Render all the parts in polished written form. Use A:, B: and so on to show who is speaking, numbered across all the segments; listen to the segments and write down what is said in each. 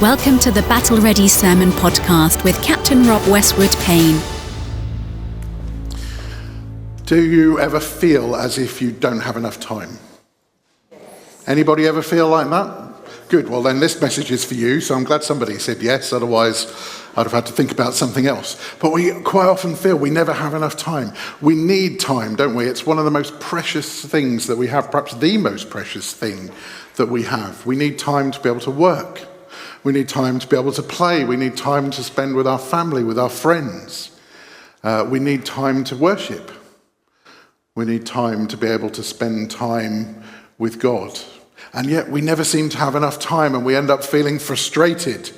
A: Welcome to the Battle Ready Sermon Podcast with Captain Rob Westwood-Payne.
B: Do you ever feel as if you don't have enough time? Anybody ever feel like that? Good, well then this message is for you, so I'm glad somebody said yes, otherwise I'd have had to think about something else. But we quite often feel we never have enough time. We need time, don't we? It's one of the most precious things that we have, perhaps the most precious thing that we have. We need time to be able to work. We need time to be able to play. We need time to spend with our family, with our friends. We need time to worship. We need time to be able to spend time with God. And yet we never seem to have enough time, and we end up feeling frustrated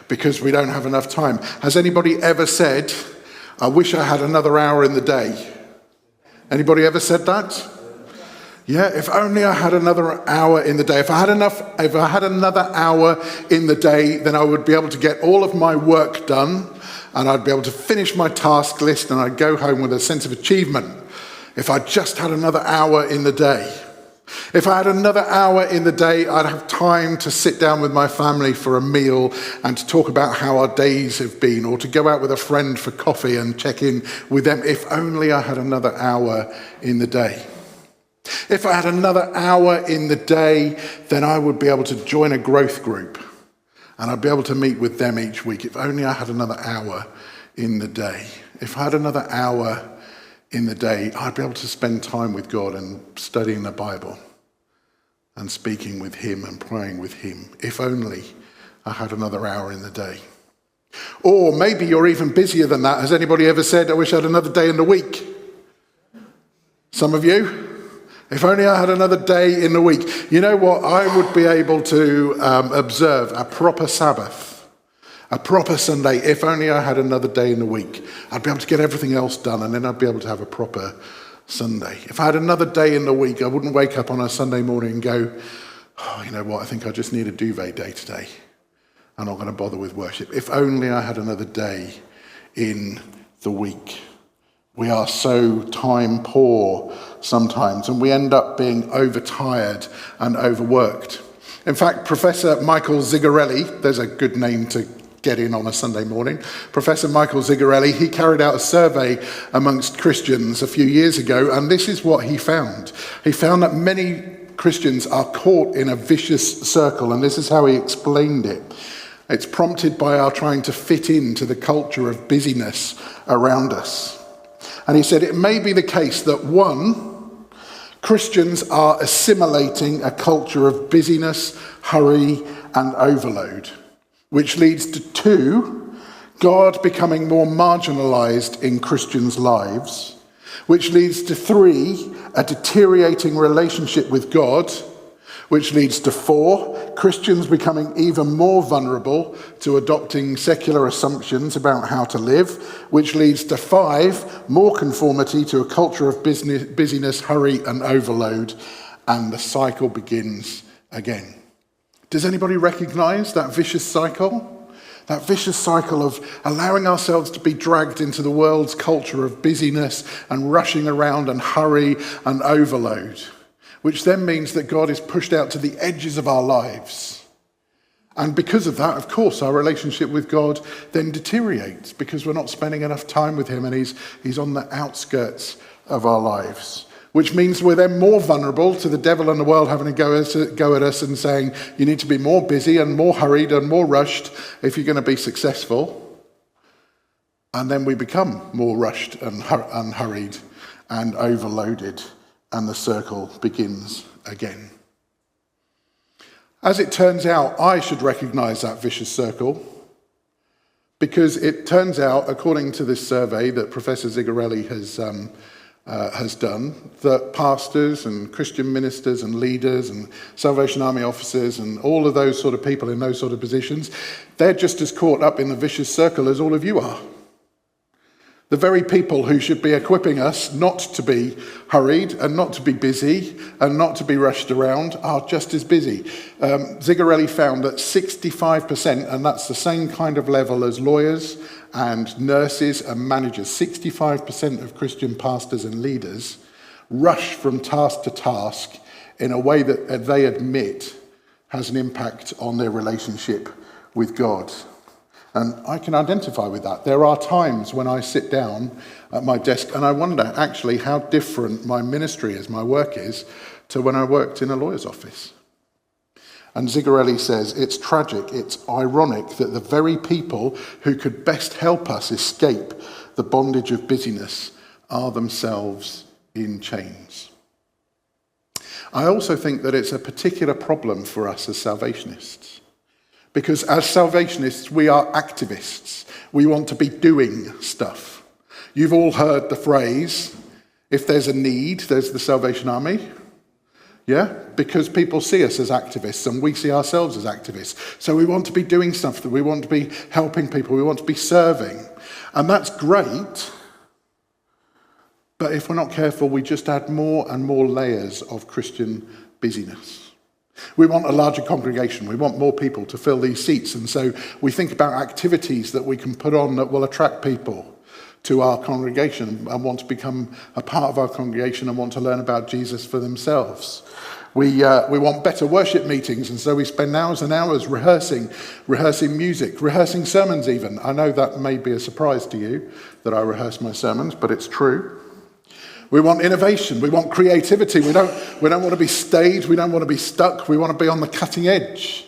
B: because we don't have enough time. Has anybody ever said, I wish I had another hour in the day? Anybody ever said that? Yeah, if only I had another hour in the day. If I had another hour in the day, then I would be able to get all of my work done, and I'd be able to finish my task list, and I'd go home with a sense of achievement. If I just had another hour in the day. If I had another hour in the day, I'd have time to sit down with my family for a meal and to talk about how our days have been, or to go out with a friend for coffee and check in with them. If only I had another hour in the day. If I had another hour in the day, then I would be able to join a growth group and I'd be able to meet with them each week. If only I had another hour in the day. If I had another hour in the day, I'd be able to spend time with God and studying the Bible and speaking with him and praying with him. If only I had another hour in the day. Or maybe you're even busier than that. Has anybody ever said, I wish I had another day in the week? Some of you? If only I had another day in the week. You know what? I would be able to observe a proper Sabbath, a proper Sunday, if only I had another day in the week. I'd be able to get everything else done, and then I'd be able to have a proper Sunday. If I had another day in the week, I wouldn't wake up on a Sunday morning and go, oh, you know what? I think I just need a duvet day today. I'm not going to bother with worship. If only I had another day in the week. We are so time poor sometimes, and we end up being overtired and overworked. In fact, Professor Michael Zigarelli, there's a good name to get in on a Sunday morning. Professor Michael Zigarelli, he carried out a survey amongst Christians a few years ago, and this is what he found. He found that many Christians are caught in a vicious circle, and this is how he explained it. It's prompted by our trying to fit into the culture of busyness around us. And he said it may be the case that, one, Christians are assimilating a culture of busyness, hurry, and overload, which leads to, two, God becoming more marginalized in Christians' lives, which leads to, three, a deteriorating relationship with God, which leads to, four, Christians becoming even more vulnerable to adopting secular assumptions about how to live, which leads to, five, more conformity to a culture of busyness, hurry, and overload, and the cycle begins again. Does anybody recognize that vicious cycle? That vicious cycle of allowing ourselves to be dragged into the world's culture of busyness and rushing around and hurry and overload, which then means that God is pushed out to the edges of our lives. And because of that, of course, our relationship with God then deteriorates because we're not spending enough time with him, and he's on the outskirts of our lives, which means we're then more vulnerable to the devil and the world having a go at us and saying, you need to be more busy and more hurried and more rushed if you're going to be successful. And then we become more rushed and hurried and overloaded, and the circle begins again. As it turns out, I should recognize that vicious circle, because it turns out, according to this survey that Professor Zigarelli has done, that pastors and Christian ministers and leaders and Salvation Army officers and all of those sort of people in those sort of positions, they're just as caught up in the vicious circle as all of you are. The very people who should be equipping us not to be hurried and not to be busy and not to be rushed around are just as busy. Zigarelli found that 65%, and that's the same kind of level as lawyers and nurses and managers, 65% of Christian pastors and leaders rush from task to task in a way that they admit has an impact on their relationship with God. And I can identify with that. There are times when I sit down at my desk and I wonder actually how different my ministry is, my work is, to when I worked in a lawyer's office. And Zigarelli says, it's tragic, it's ironic that the very people who could best help us escape the bondage of busyness are themselves in chains. I also think that it's a particular problem for us as Salvationists. Because as Salvationists, we are activists. We want to be doing stuff. You've all heard the phrase, if there's a need, there's the Salvation Army. Yeah? Because people see us as activists and we see ourselves as activists. So we want to be doing stuff, we want to be helping people, we want to be serving. And that's great. But if we're not careful, we just add more and more layers of Christian busyness. We want a larger congregation. We want more people to fill these seats. And so we think about activities that we can put on that will attract people to our congregation and want to become a part of our congregation and want to learn about Jesus for themselves. We want better worship meetings, and so we spend hours and hours rehearsing music, rehearsing sermons even. I know that may be a surprise to you that I rehearse my sermons, but it's true. We want innovation. We want creativity. We don't want to be staged. We don't want to be stuck. We want to be on the cutting edge.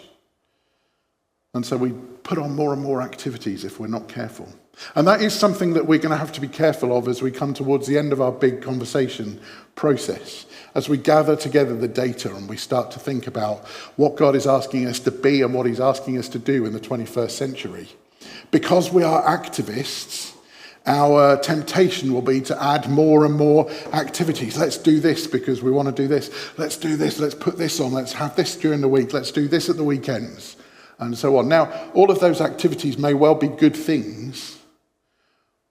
B: And so we put on more and more activities if we're not careful. And that is something that we're going to have to be careful of as we come towards the end of our big conversation process. As we gather together the data and we start to think about what God is asking us to be and what he's asking us to do in the 21st century. Because we are activists, our temptation will be to add more and more activities. Let's do this because we want to do this. Let's do this. Let's put this on. Let's have this during the week. Let's do this at the weekends. And so on. Now, all of those activities may well be good things,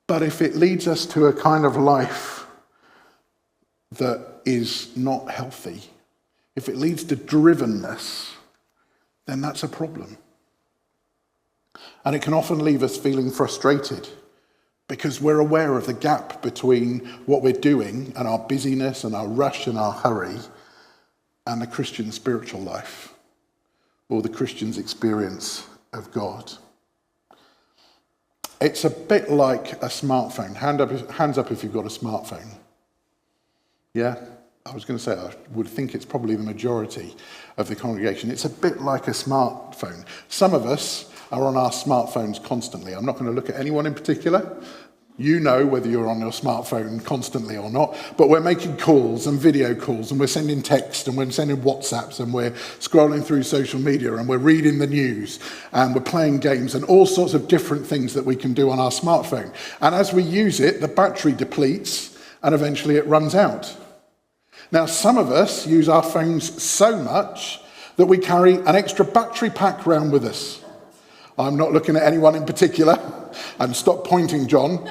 B: but if it leads us to a kind of life that is not healthy, if it leads to drivenness, then that's a problem. And it can often leave us feeling frustrated because we're aware of the gap between what we're doing and our busyness and our rush and our hurry and the Christian spiritual life or the Christian's experience of God. It's a bit like a smartphone. Hands up if you've got a smartphone. Yeah? I was going to say, I would think it's probably the majority of the congregation. It's a bit like a smartphone. Some of us are on our smartphones constantly. I'm not going to look at anyone in particular. You know whether you're on your smartphone constantly or not, but we're making calls and video calls and we're sending text and we're sending WhatsApps and we're scrolling through social media and we're reading the news and we're playing games and all sorts of different things that we can do on our smartphone. And as we use it, the battery depletes and eventually it runs out. Now, some of us use our phones so much that we carry an extra battery pack around with us. I'm not looking at anyone in particular. And stop pointing, John.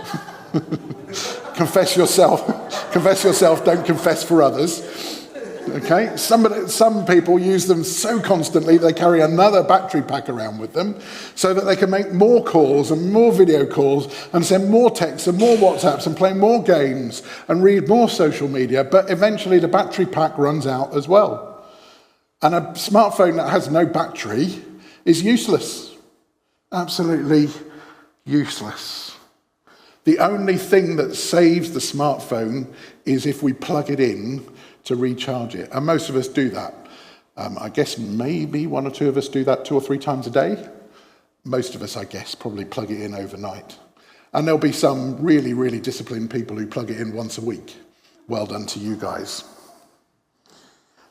B: Confess yourself. Confess yourself, don't confess for others. Okay? Some people use them so constantly they carry another battery pack around with them so that they can make more calls and more video calls and send more texts and more WhatsApps and play more games and read more social media, but eventually the battery pack runs out as well. And a smartphone that has no battery is useless. Absolutely useless. The only thing that saves the smartphone is if we plug it in to recharge it. And most of us do that. I guess maybe one or two of us do that 2 or 3 times a day. Most of us, I guess, probably plug it in overnight. And there'll be some really, really disciplined people who plug it in once a week. Well done to you guys.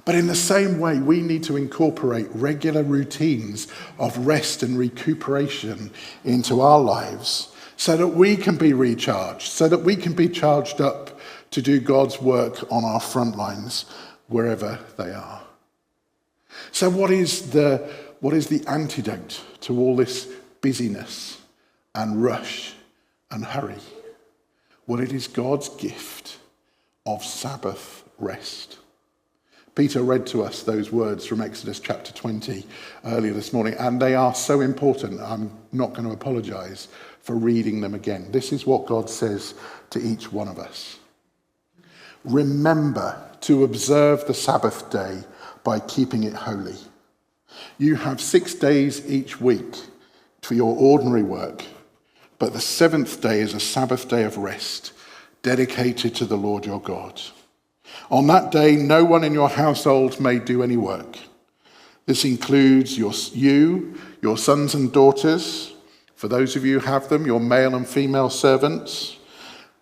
B: But in the same way, we need to incorporate regular routines of rest and recuperation into our lives so that we can be recharged, so that we can be charged up to do God's work on our front lines wherever they are. So what is the antidote to all this busyness and rush and hurry? Well, it is God's gift of Sabbath rest. Peter read to us those words from Exodus chapter 20 earlier this morning, and they are so important. I'm not going to apologize for reading them again. This is what God says to each one of us. Remember to observe the Sabbath day by keeping it holy. You have 6 days each week for your ordinary work, but the seventh day is a Sabbath day of rest, dedicated to the Lord your God. On that day, no one in your household may do any work. This includes your sons and daughters, for those of you who have them, your male and female servants,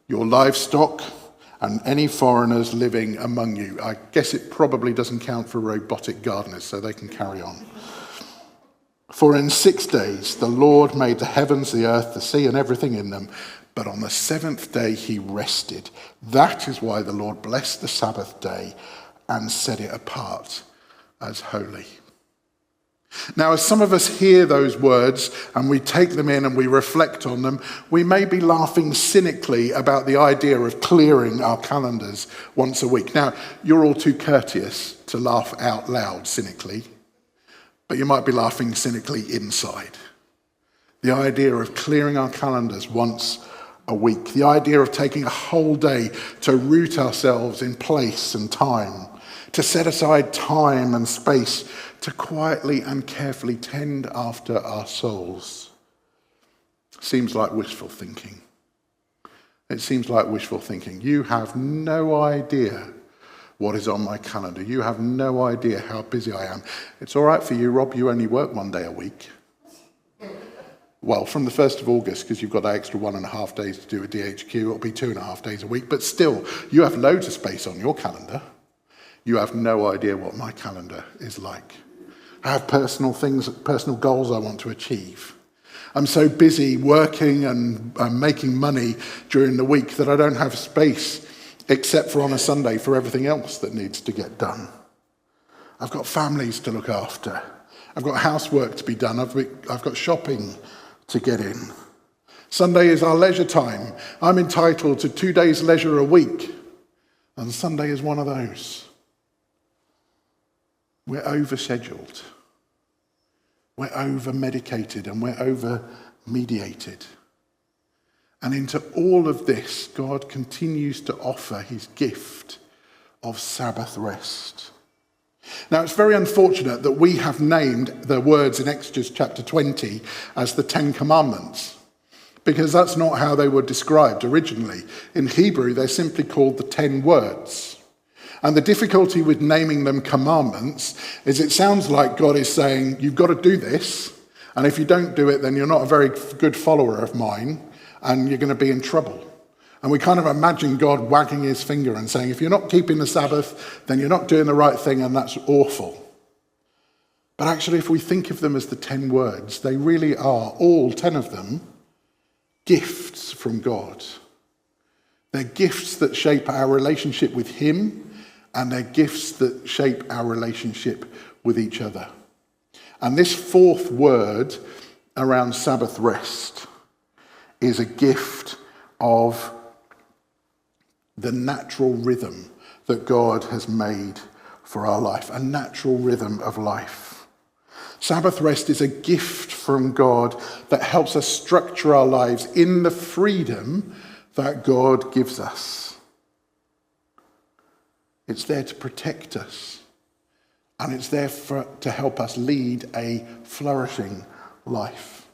B: your livestock, and any foreigners living among you. I guess it probably doesn't count for robotic gardeners, so they can carry on. For in 6 days the Lord made the heavens, the earth, the sea, and everything in them, but on the seventh day he rested. That is why the Lord blessed the Sabbath day and set it apart as holy. Now, as some of us hear those words and we take them in and we reflect on them, we may be laughing cynically about the idea of clearing our calendars once a week. Now, you're all too courteous to laugh out loud cynically, but you might be laughing cynically inside. The idea of clearing our calendars once a week, the idea of taking a whole day to root ourselves in place and time, to set aside time and space to quietly and carefully tend after our souls. Seems like wishful thinking. It seems like wishful thinking. You have no idea what is on my calendar. You have no idea how busy I am. It's all right for you, Rob, you only work 1 day a week. Well, from the 1st of August, because you've got that extra 1.5 days to do a DHQ, it'll be 2.5 days a week, but still, you have loads of space on your calendar. You have no idea what my calendar is like. I have personal goals I want to achieve. I'm so busy working and making money during the week that I don't have space except for on a Sunday for everything else that needs to get done. I've got families to look after. I've got housework to be done. I've got shopping to get in. Sunday is our leisure time. I'm entitled to 2 days leisure a week, and Sunday is one of those. We're overscheduled. We're over-medicated and we're over-mediated. And into all of this, God continues to offer his gift of Sabbath rest. Now, it's very unfortunate that we have named the words in Exodus chapter 20 as the 10 Commandments, because that's not how they were described originally. In Hebrew, they're simply called the 10 words. And the difficulty with naming them commandments is it sounds like God is saying, you've got to do this, and if you don't do it, then you're not a very good follower of mine, and you're going to be in trouble. And we kind of imagine God wagging his finger and saying, if you're not keeping the Sabbath, then you're not doing the right thing, and that's awful. But actually, if we think of them as the 10 words, they really are, all 10 of them, gifts from God. They're gifts that shape our relationship with him, and they're gifts that shape our relationship with each other. And this fourth word around Sabbath rest is a gift of the natural rhythm that God has made for our life, a natural rhythm of life. Sabbath rest is a gift from God that helps us structure our lives in the freedom that God gives us. It's there to protect us, and it's there to help us lead a flourishing life.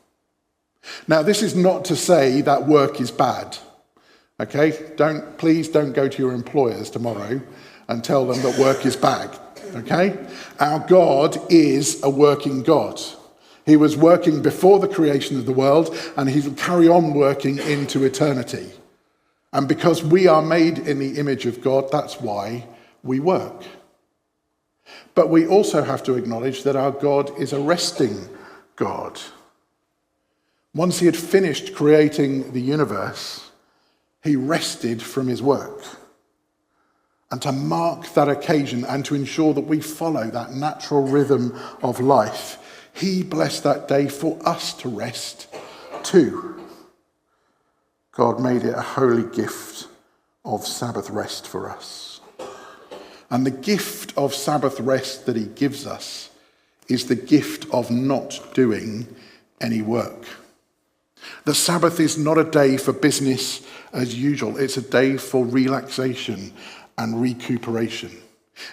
B: Now, this is not to say that work is bad, okay? Please don't go to your employers tomorrow and tell them that work is bad, okay? Our God is a working God. He was working before the creation of the world, and he will carry on working into eternity. And because we are made in the image of God, that's why we work. But we also have to acknowledge that our God is a resting God. Once he had finished creating the universe, he rested from his work. And to mark that occasion and to ensure that we follow that natural rhythm of life, he blessed that day for us to rest too. God made it a holy gift of Sabbath rest for us. And the gift of Sabbath rest that he gives us is the gift of not doing any work. The Sabbath is not a day for business as usual. It's a day for relaxation and recuperation.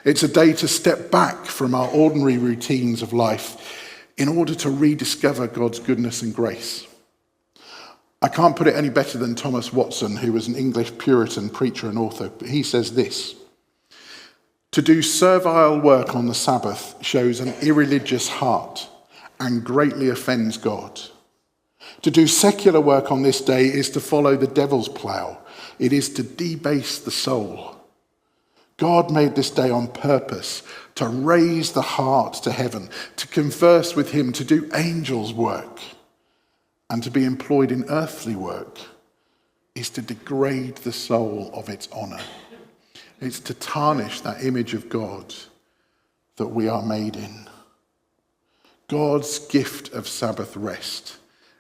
B: It's a day to step back from our ordinary routines of life in order to rediscover God's goodness and grace. I can't put it any better than Thomas Watson, who was an English Puritan preacher and author. He says this: "To do servile work on the Sabbath shows an irreligious heart and greatly offends God. To do secular work on this day is to follow the devil's plough. It is to debase the soul. God made this day on purpose to raise the heart to heaven, to converse with him, to do angels' work. And to be employed in earthly work is to degrade the soul of its honour. It's to tarnish that image of God that we are made in." God's gift of Sabbath rest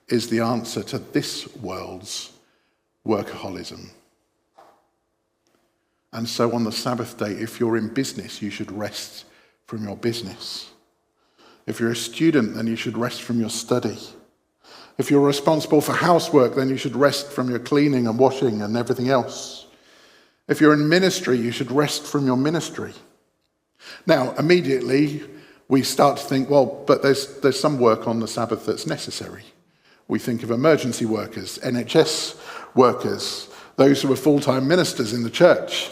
B: is the answer to this world's workaholism. And so on the Sabbath day, if you're in business, you should rest from your business. If you're a student, then you should rest from your study. If you're responsible for housework, then you should rest from your cleaning and washing and everything else. If you're in ministry, you should rest from your ministry. Now, immediately, we start to think, well, but there's some work on the Sabbath that's necessary. We think of emergency workers, NHS workers, those who are full-time ministers in the church,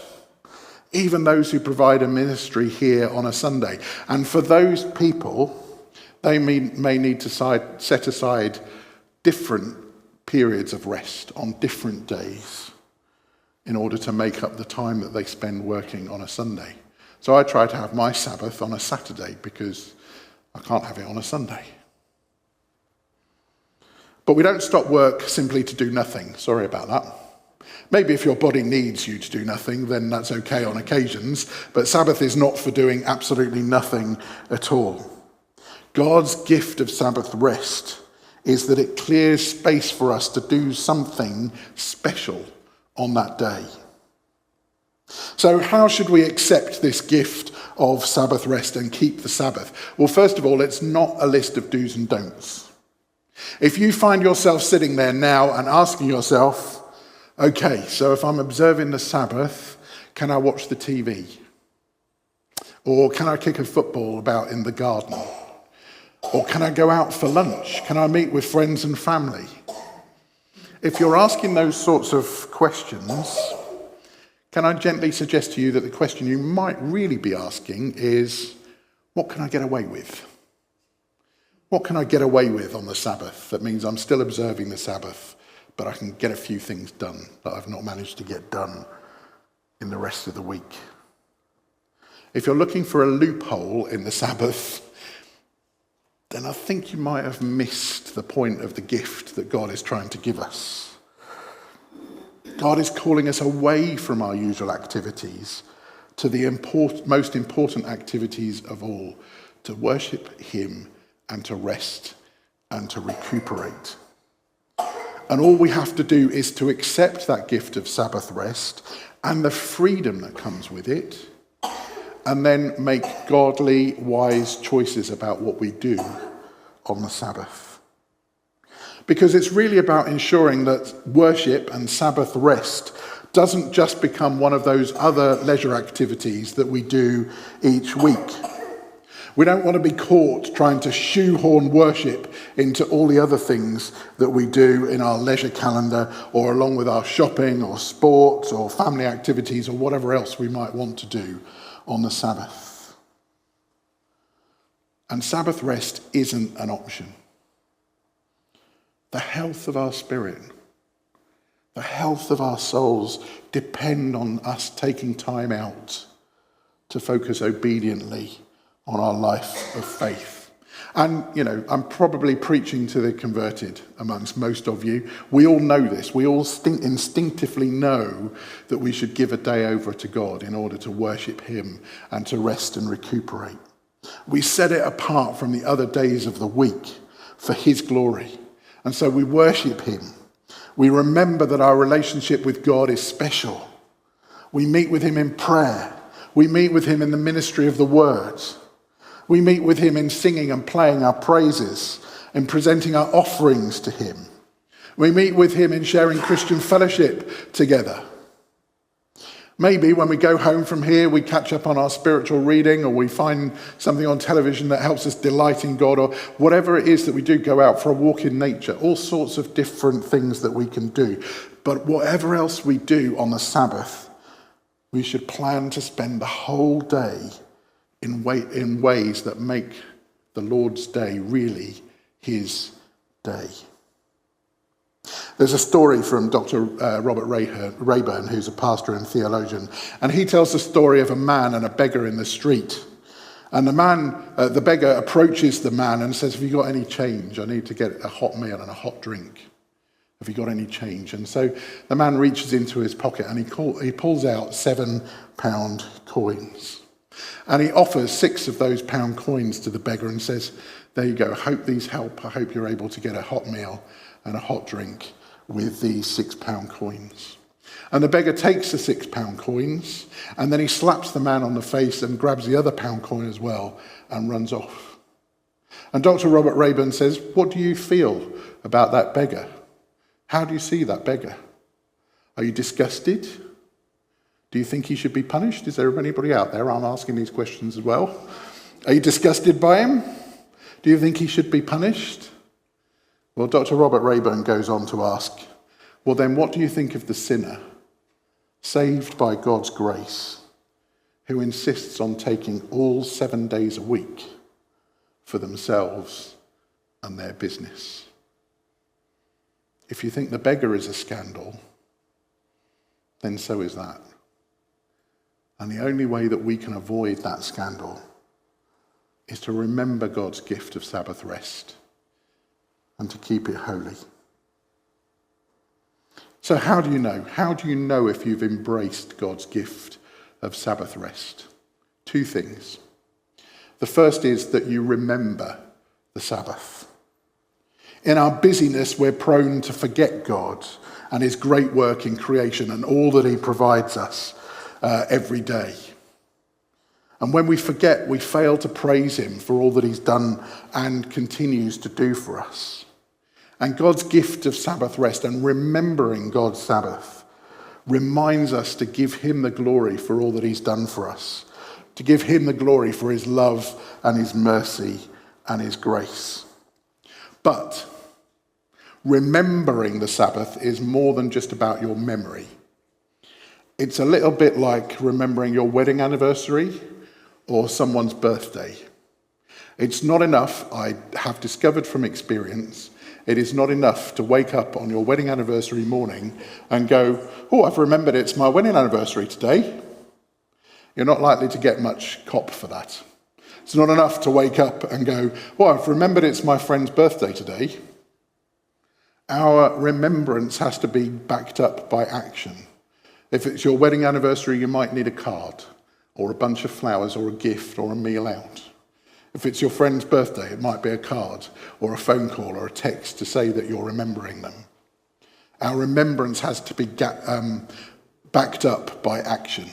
B: even those who provide a ministry here on a Sunday. And for those people, they may need to set aside different periods of rest on different days in order to make up the time that they spend working on a Sunday. So I try to have my Sabbath on a Saturday because I can't have it on a Sunday. But we don't stop work simply to do nothing. Sorry about that. Maybe if your body needs you to do nothing, then that's okay on occasions, but Sabbath is not for doing absolutely nothing at all. God's gift of Sabbath rest is that it clears space for us to do something special on that day. So how should we accept this gift of Sabbath rest and keep the Sabbath? Well, first of all, it's not a list of do's and don'ts. If you find yourself sitting there now and asking yourself, okay, so if I'm observing the Sabbath, can I watch the TV? Or can I kick a football about in the garden? Or can I go out for lunch? Can I meet with friends and family? If you're asking those sorts of questions, can I gently suggest to you that the question you might really be asking is, what can I get away with? What can I get away with on the Sabbath? That means I'm still observing the Sabbath, but I can get a few things done that I've not managed to get done in the rest of the week. If you're looking for a loophole in the Sabbath, then I think you might have missed the point of the gift that God is trying to give us. God is calling us away from our usual activities to the most important activities of all, to worship him and to rest and to recuperate. And all we have to do is to accept that gift of Sabbath rest and the freedom that comes with it, and then make godly, wise choices about what we do on the Sabbath. Because it's really about ensuring that worship and Sabbath rest doesn't just become one of those other leisure activities that we do each week. We don't want to be caught trying to shoehorn worship into all the other things that we do in our leisure calendar, or along with our shopping or sports or family activities or whatever else we might want to do on the Sabbath. And Sabbath rest isn't an option. The health of our spirit, the health of our souls depend on us taking time out to focus obediently on our life of faith. And, I'm probably preaching to the converted amongst most of you. We all know this. We all instinctively know that we should give a day over to God in order to worship him and to rest and recuperate. We set it apart from the other days of the week for his glory. And so we worship him. We remember that our relationship with God is special. We meet with him in prayer. We meet with him in the ministry of the word. We meet with him in singing and playing our praises and presenting our offerings to him. We meet with him in sharing Christian fellowship together. Maybe when we go home from here, we catch up on our spiritual reading, or we find something on television that helps us delight in God, or whatever it is that we do, go out for a walk in nature, all sorts of different things that we can do. But whatever else we do on the Sabbath, we should plan to spend the whole day in ways that make the Lord's day really his day. There's a story from Dr. Robert Rayburn, who's a pastor and theologian, and he tells the story of a man and a beggar in the street. And the beggar approaches the man and says, "Have you got any change? I need to get a hot meal and a hot drink. Have you got any change?" And so the man reaches into his pocket and he pulls out £7 coins. And he offers 6 of those pound coins to the beggar and says, "There you go. I hope these help. I hope you're able to get a hot meal and a hot drink with these £6 coins." And the beggar takes the £6 coins, and then he slaps the man on the face and grabs the other pound coin as well and runs off. And Dr. Robert Rayburn says, "What do you feel about that beggar? How do you see that beggar? Are you disgusted? Do you think he should be punished?" Is there anybody out there? I'm asking these questions as well. Are you disgusted by him? Do you think he should be punished? Well, Dr. Robert Rayburn goes on to ask, well, then what do you think of the sinner, saved by God's grace, who insists on taking all 7 days a week for themselves and their business? If you think the beggar is a scandal, then so is that. And the only way that we can avoid that scandal is to remember God's gift of Sabbath rest and to keep it holy. So how do you know? How do you know if you've embraced God's gift of Sabbath rest? 2 things. The first is that you remember the Sabbath. In our busyness, we're prone to forget God and his great work in creation and all that he provides us every day. And when we forget, we fail to praise him for all that he's done and continues to do for us. And God's gift of Sabbath rest and remembering God's Sabbath reminds us to give him the glory for all that he's done for us, to give him the glory for his love and his mercy and his grace. But remembering the Sabbath is more than just about your memory. It's a little bit like remembering your wedding anniversary or someone's birthday. It's not enough, I have discovered from experience, it is not enough to wake up on your wedding anniversary morning and go, "Oh, I've remembered it's my wedding anniversary today." You're not likely to get much cop for that. It's not enough to wake up and go, "Oh, I've remembered it's my friend's birthday today." Our remembrance has to be backed up by action. If it's your wedding anniversary, you might need a card or a bunch of flowers or a gift or a meal out. If it's your friend's birthday, it might be a card or a phone call or a text to say that you're remembering them. Our remembrance has to be backed up by action.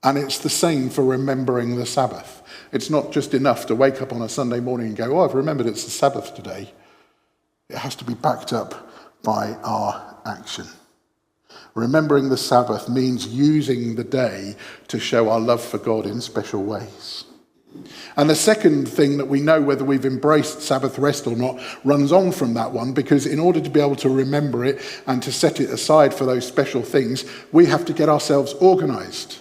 B: And it's the same for remembering the Sabbath. It's not just enough to wake up on a Sunday morning and go, "Oh, I've remembered it's the Sabbath today." It has to be backed up by our action. Remembering the Sabbath means using the day to show our love for God in special ways. And the second thing that we know whether we've embraced Sabbath rest or not runs on from that one, because in order to be able to remember it and to set it aside for those special things, we have to get ourselves organised.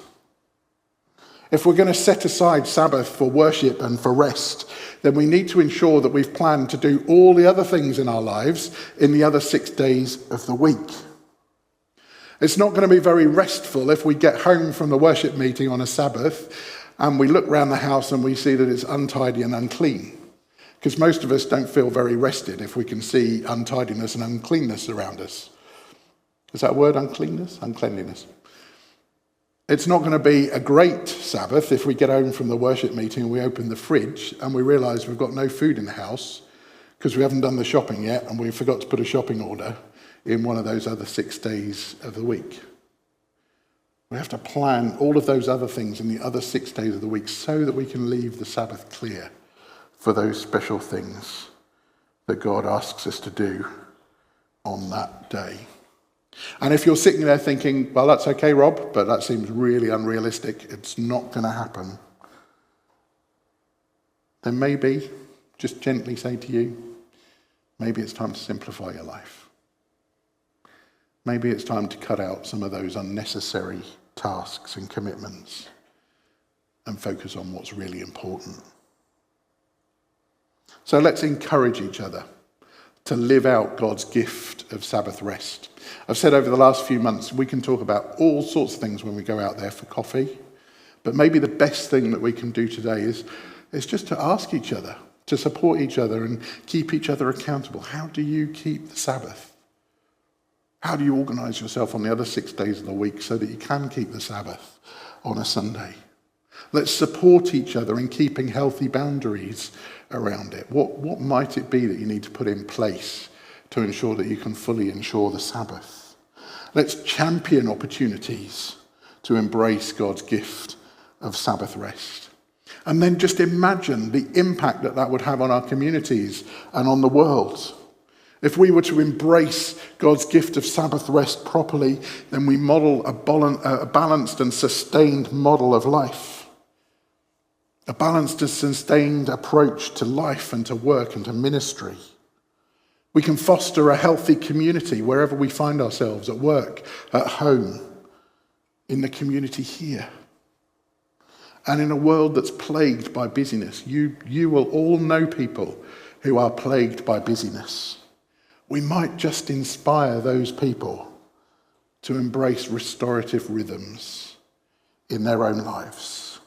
B: If we're going to set aside Sabbath for worship and for rest, then we need to ensure that we've planned to do all the other things in our lives in the other 6 days of the week. It's not going to be very restful if we get home from the worship meeting on a Sabbath and we look around the house and we see that it's untidy and unclean. Because most of us don't feel very rested if we can see untidiness and uncleanness around us. Is that a word, uncleanness? Uncleanliness. It's not going to be a great Sabbath if we get home from the worship meeting and we open the fridge and we realise we've got no food in the house because we haven't done the shopping yet and we forgot to put a shopping order in one of those other 6 days of the week. We have to plan all of those other things in the other 6 days of the week so that we can leave the Sabbath clear for those special things that God asks us to do on that day. And if you're sitting there thinking, well, that's okay, Rob, but that seems really unrealistic, it's not going to happen, then maybe just gently say to you, maybe it's time to simplify your life. Maybe it's time to cut out some of those unnecessary tasks and commitments and focus on what's really important. So let's encourage each other to live out God's gift of Sabbath rest. I've said over the last few months, we can talk about all sorts of things when we go out there for coffee, but maybe the best thing that we can do today is just to ask each other, to support each other and keep each other accountable. How do you keep the Sabbath? How do you organise yourself on the other 6 days of the week so that you can keep the Sabbath on a Sunday? Let's support each other in keeping healthy boundaries around it. What might it be that you need to put in place to ensure that you can fully ensure the Sabbath? Let's champion opportunities to embrace God's gift of Sabbath rest. And then just imagine the impact that would have on our communities and on the world. If we were to embrace God's gift of Sabbath rest properly, then we model a balanced and sustained model of life. A balanced and sustained approach to life and to work and to ministry. We can foster a healthy community wherever we find ourselves, at work, at home, in the community here. And in a world that's plagued by busyness, you will all know people who are plagued by busyness. We might just inspire those people to embrace restorative rhythms in their own lives.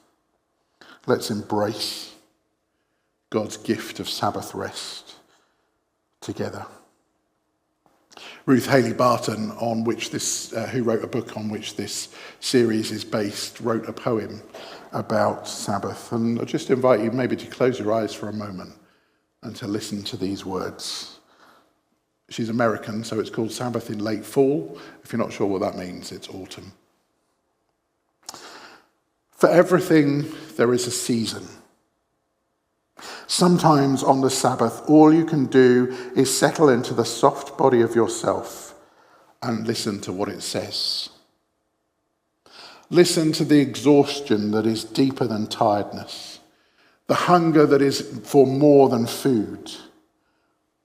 B: Let's embrace God's gift of Sabbath rest together. Ruth Haley Barton, who wrote a book on which this series is based, wrote a poem about Sabbath. And I just invite you maybe to close your eyes for a moment and to listen to these words. She's American, so it's called Sabbath in Late Fall. If you're not sure what that means, it's autumn. For everything, there is a season. Sometimes on the Sabbath, all you can do is settle into the soft body of yourself and listen to what it says. Listen to the exhaustion that is deeper than tiredness, the hunger that is for more than food,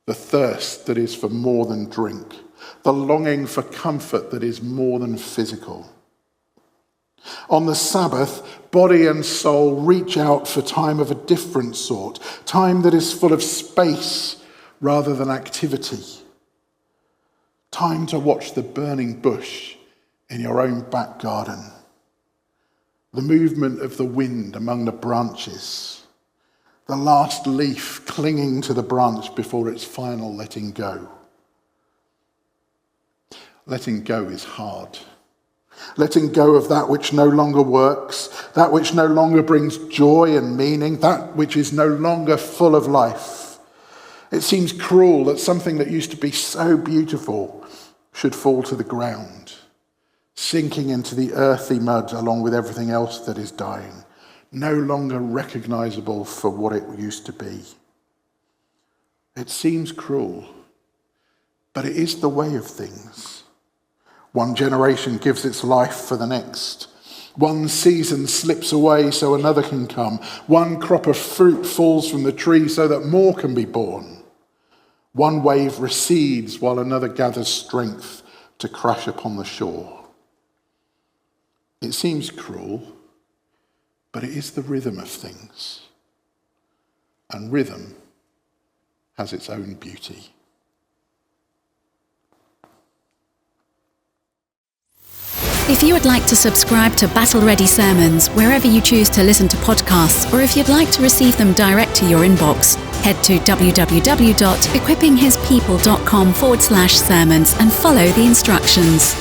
B: the thirst that is for more than drink, the longing for comfort that is more than physical. On the Sabbath, body and soul reach out for time of a different sort, time that is full of space rather than activity. Time to watch the burning bush in your own back garden, the movement of the wind among the branches, the last leaf clinging to the branch before its final letting go. Letting go is hard. Letting go of that which no longer works, that which no longer brings joy and meaning, that which is no longer full of life. It seems cruel that something that used to be so beautiful should fall to the ground, sinking into the earthy mud along with everything else that is dying, no longer recognizable for what it used to be. It seems cruel, but it is the way of things. One generation gives its life for the next. One season slips away so another can come. One crop of fruit falls from the tree so that more can be born. One wave recedes while another gathers strength to crash upon the shore. It seems cruel, but it is the rhythm of things. And rhythm has its own beauty.
A: If you would like to subscribe to Battle Ready Sermons wherever you choose to listen to podcasts, or if you'd like to receive them direct to your inbox, head to www.equippinghispeople.com/sermons and follow the instructions.